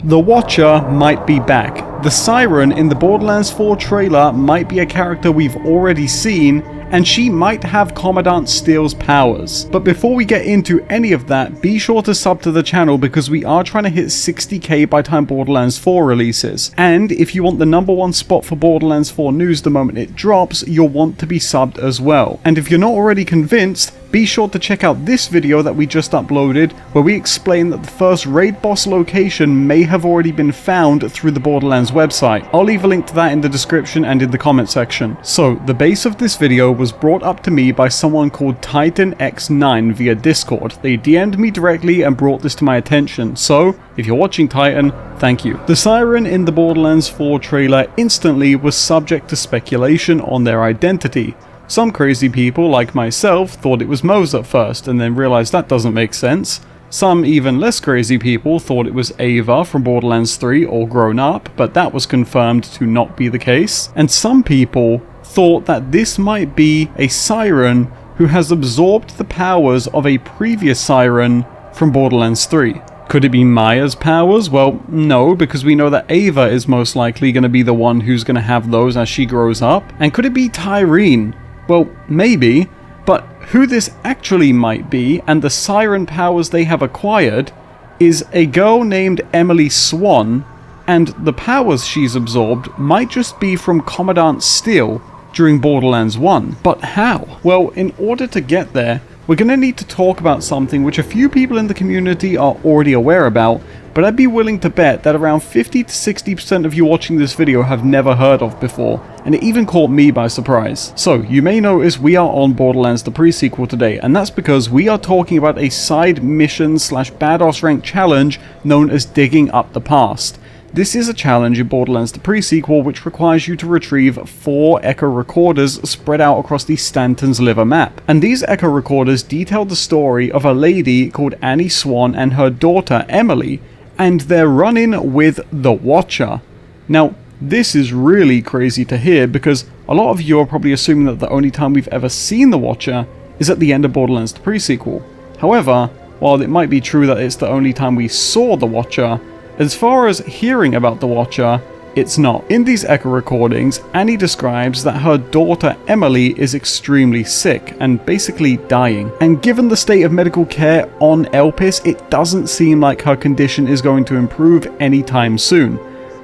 The Watcher might be back. The Siren in the Borderlands 4 trailer might be a character we've already seen, and she might have Commandant Steele's powers. But before we get into any of that, be sure to sub to the channel because we are trying to hit 60k by time Borderlands 4 releases. And if you want the #1 spot for Borderlands 4 news the moment it drops, you'll want to be subbed as well. And if you're not already convinced, be sure to check out this video that we just uploaded, where we explain that the first raid boss location may have already been found through the Borderlands website. I'll leave a link to that in the description and in the comment section. So, the base of this video was brought up to me by someone called TitanX9 via Discord. They DM'd me directly and brought this to my attention, so if you're watching Titan, thank you. The Siren in the Borderlands 4 trailer instantly was subject to speculation on their identity. Some crazy people, like myself, thought it was Moze at first, and then realized that doesn't make sense. Some even less crazy people thought it was Ava from Borderlands 3 or Grown Up, but that was confirmed to not be the case. And some people thought that this might be a Siren who has absorbed the powers of a previous Siren from Borderlands 3. Could it be Maya's powers? Well, no, because we know that Ava is most likely going to be the one who's going to have those as she grows up. And could it be Tyrene? Well, maybe, but who this actually might be and the Siren powers they have acquired is a girl named Emily Swan, and the powers she's absorbed might just be from Commandant Steele during Borderlands 1. But how? Well, in order to get there, we're going to need to talk about something which a few people in the community are already aware about, but I'd be willing to bet that around 50 to 60% of you watching this video have never heard of before, and it even caught me by surprise. So, you may notice we are on Borderlands The-PreSequel today, and that's because we are talking about a side mission / Badass rank challenge known as Digging Up the Past. This is a challenge in Borderlands The-PreSequel which requires you to retrieve 4 echo recorders spread out across the Stanton's Liver map. And these echo recorders detail the story of a lady called Annie Swan and her daughter Emily, and their run-in with the Watcher. Now, this is really crazy to hear because a lot of you are probably assuming that the only time we've ever seen the Watcher is at the end of Borderlands The-PreSequel. However, while it might be true that it's the only time we saw the Watcher, as far as hearing about the Watcher, it's not. In these echo recordings, Annie describes that her daughter Emily is extremely sick and basically dying. And given the state of medical care on Elpis, it doesn't seem like her condition is going to improve anytime soon.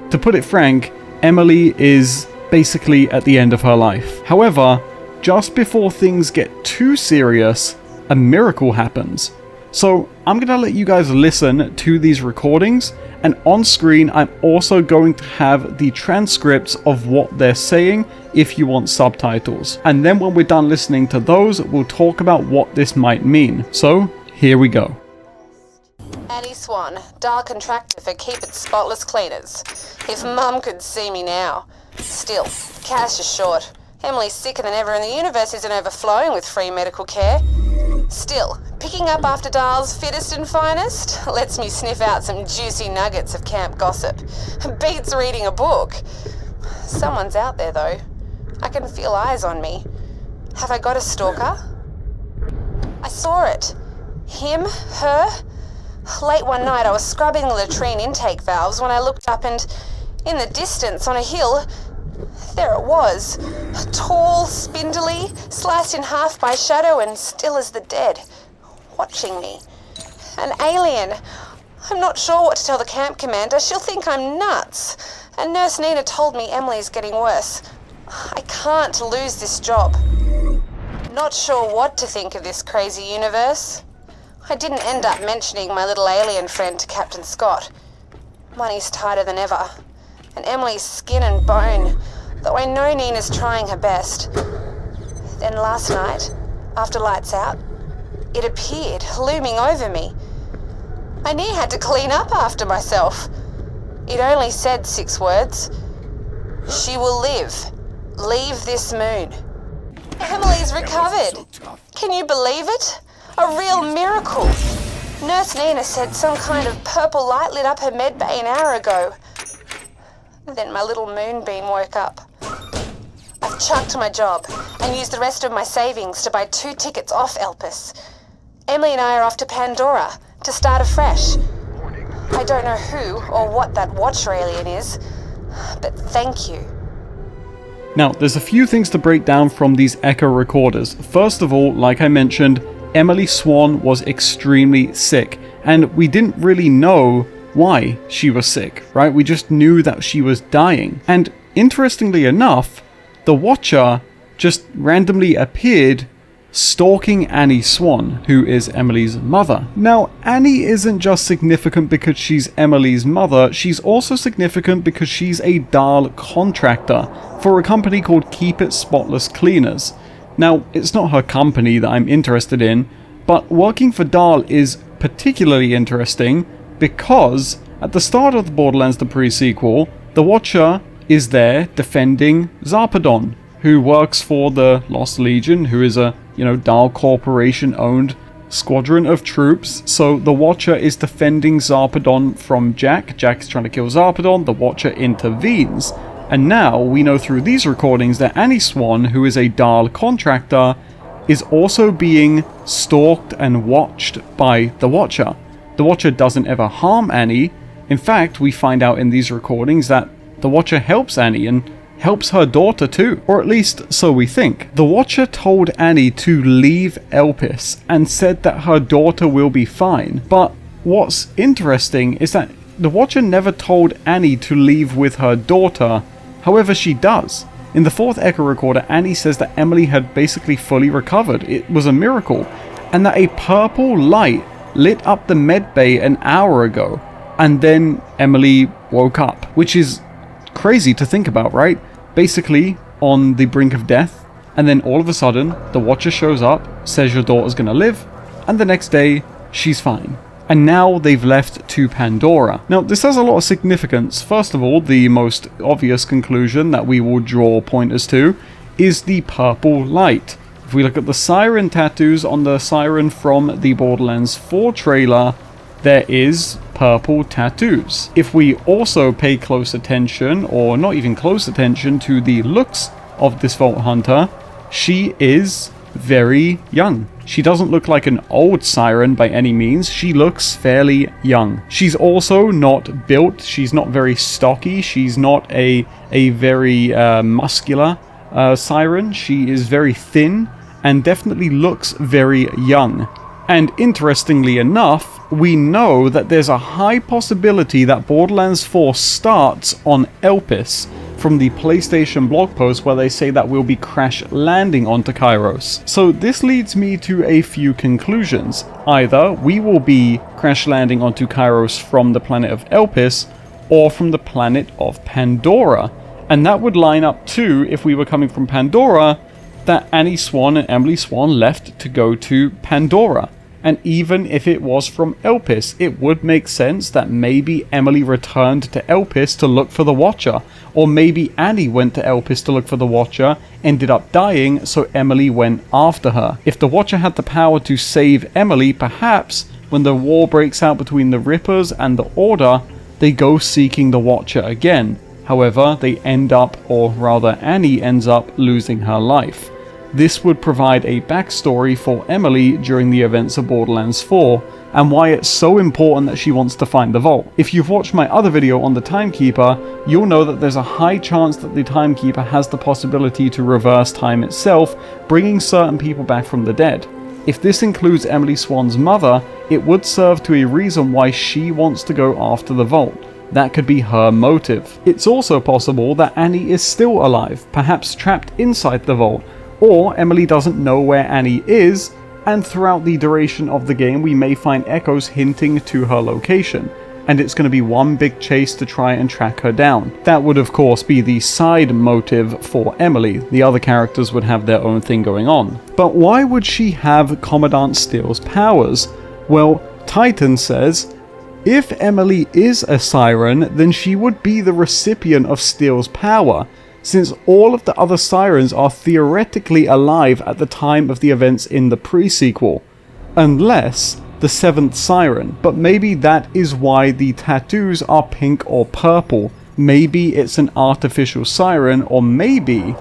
To put it frank, Emily is basically at the end of her life. However, just before things get too serious, a miracle happens. So I'm going to let you guys listen to these recordings, and on screen I'm also going to have the transcripts of what they're saying if you want subtitles. And then when we're done listening to those, we'll talk about what this might mean. So here we go. Annie Swan, dial contractor for Keep It Spotless Cleaners. If Mum could see me now. Still, cash is short. Emily's sicker than ever and the universe isn't overflowing with free medical care. Still, picking up after dial's fittest and finest lets me sniff out some juicy nuggets of camp gossip. Beats reading a book. Someone's out there though. I can feel eyes on me. Have I got a stalker? I saw it. Him? Her? Late one night I was scrubbing the latrine intake valves when I looked up and, in the distance on a hill, there it was. Tall, spindly, sliced in half by shadow and still as the dead. Watching me. An alien. I'm not sure what to tell the camp commander. She'll think I'm nuts. And Nurse Nina told me Emily's getting worse. I can't lose this job. Not sure what to think of this crazy universe. I didn't end up mentioning my little alien friend to Captain Scott. Money's tighter than ever. And Emily's skin and bone, though I know Nina's trying her best. Then last night, after lights out, it appeared, looming over me. I near had to clean up after myself. It only said 6 words. She will live. Leave this moon. Emily's recovered. Can you believe it? A real miracle. Nurse Nina said some kind of purple light lit up her med bay an hour ago. Then my little moonbeam woke up. I've chucked my job and used the rest of my savings to buy 2 tickets off Elpis. Emily and I are off to Pandora to start afresh. I don't know who or what that Watcher alien is, but thank you. Now, there's a few things to break down from these echo recorders. First of all, like I mentioned, Emily Swan was extremely sick, and we didn't really know why she was sick, right? We just knew that she was dying. And interestingly enough, the Watcher just randomly appeared stalking Annie Swan, who is Emily's mother. Now, Annie isn't just significant because she's Emily's mother, she's also significant because she's a Dahl contractor for a company called Keep It Spotless Cleaners. Now, it's not her company that I'm interested in, but working for Dahl is particularly interesting because at the start of the Borderlands The-PreSequel, the Watcher is there defending Zarpedon, who works for the Lost Legion, who is a, Dahl Corporation owned squadron of troops. So the Watcher is defending Zarpedon from Jack. Jack's trying to kill Zarpedon, the Watcher intervenes. And now we know through these recordings that Annie Swan, who is a Dahl contractor, is also being stalked and watched by the Watcher. The Watcher doesn't ever harm Annie. In fact, we find out in these recordings that the Watcher helps Annie and helps her daughter too, or at least so we think. The Watcher told Annie to leave Elpis and said that her daughter will be fine. But what's interesting is that the Watcher never told Annie to leave with her daughter. However, she does. In the fourth echo recorder, Annie says that Emily had basically fully recovered. It was a miracle. And that a purple light lit up the medbay an hour ago. And then Emily woke up, which is crazy to think about, right? Basically on the brink of death, and then all of a sudden the Watcher shows up, says your daughter's gonna live, and the next day she's fine. And now they've left to Pandora. Now this has a lot of significance. First of all, the most obvious conclusion that we will draw pointers to is the purple light. If we look at the Siren tattoos on the Siren from the Borderlands 4 trailer, there is purple tattoos. If we also pay close attention, or not even close attention, to the looks of this Vault Hunter, she is very young. She doesn't look like an old Siren by any means. She looks fairly young. She's also not built. She's not very stocky. She's not a very muscular Siren. She is very thin and definitely looks very young. And interestingly enough, we know that there's a high possibility that Borderlands 4 starts on Elpis from the PlayStation blog post where they say that we'll be crash landing onto Kairos. So this leads me to a few conclusions. Either we will be crash landing onto Kairos from the planet of Elpis or from the planet of Pandora. And that would line up too, if we were coming from Pandora, that Annie Swan and Emily Swan left to go to Pandora. And even if it was from Elpis, it would make sense that maybe Emily returned to Elpis to look for the Watcher, or maybe Annie went to Elpis to look for the Watcher, ended up dying, so Emily went after her. If the Watcher had the power to save Emily, perhaps when the war breaks out between the Rippers and the Order, they go seeking the Watcher again. However, they end up, or rather Annie ends up, losing her life. This would provide a backstory for Emily during the events of Borderlands 4, and why it's so important that she wants to find the vault. If you've watched my other video on the Timekeeper, you'll know that there's a high chance that the Timekeeper has the possibility to reverse time itself, bringing certain people back from the dead. If this includes Emily Swan's mother, it would serve to a reason why she wants to go after the vault. That could be her motive. It's also possible that Annie is still alive, perhaps trapped inside the vault, or Emily doesn't know where Annie is, and throughout the duration of the game we may find echoes hinting to her location, and it's going to be one big chase to try and track her down. That would of course be the side motive for Emily. The other characters would have their own thing going on. But why would she have Commandant Steele's powers? Well, Titan says, if Emily is a Siren, then she would be the recipient of Steele's power, since all of the other Sirens are theoretically alive at the time of the events in the pre-sequel, unless the 7th Siren. But maybe that is why the tattoos are pink or purple. Maybe it's an artificial Siren, or maybe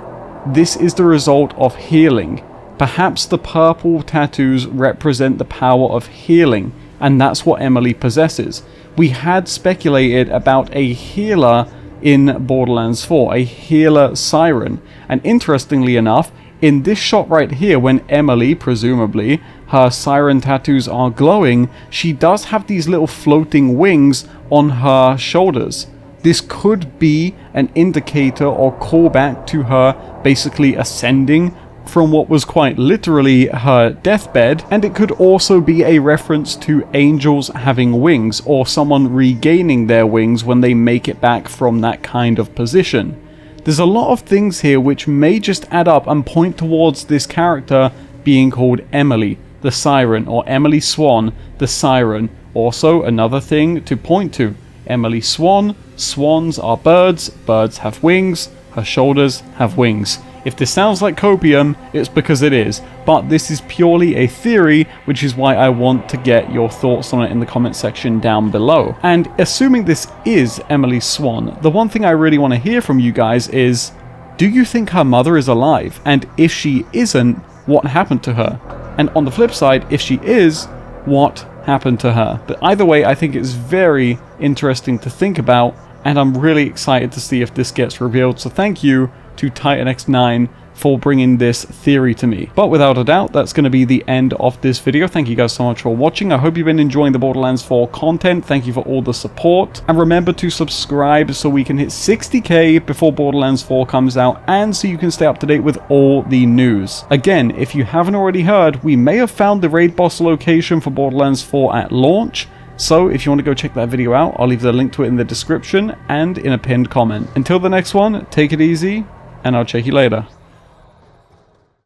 this is the result of healing. Perhaps the purple tattoos represent the power of healing, and that's what Emily possesses. we had speculated about a healer in Borderlands 4, a healer Siren. And interestingly enough, in this shot right here, when Emily, presumably, her Siren tattoos are glowing, she does have these little floating wings on her shoulders. This could be an indicator or callback to her basically ascending from what was quite literally her deathbed, and it could also be a reference to angels having wings, or someone regaining their wings when they make it back from that kind of position. There's a lot of things here which may just add up and point towards this character being called Emily, the Siren, or Emily Swan, the Siren. Also, another thing to point to, Emily Swan, swans are birds, birds have wings, her shoulders have wings. If this sounds like copium, it's because it is, but this is purely a theory, which is why I want to get your thoughts on it in the comment section down below. And assuming this is Emily Swan, the one thing I really want to hear from you guys is, do you think her mother is alive? And if she isn't, what happened to her? And on the flip side, if she is, what happened to her? But either way, I think it's very interesting to think about, and I'm really excited to see if this gets revealed, so thank you to TitanX9 for bringing this theory to me. But without a doubt, that's going to be the end of this video. Thank you guys so much for watching. I hope you've been enjoying the Borderlands 4 content. Thank you for all the support. And remember to subscribe so we can hit 60k before Borderlands 4 comes out, and so you can stay up to date with all the news. Again, if you haven't already heard, we may have found the raid boss location for Borderlands 4 at launch. So if you want to go check that video out, I'll leave the link to it in the description and in a pinned comment. Until the next one, take it easy, and I'll check you later.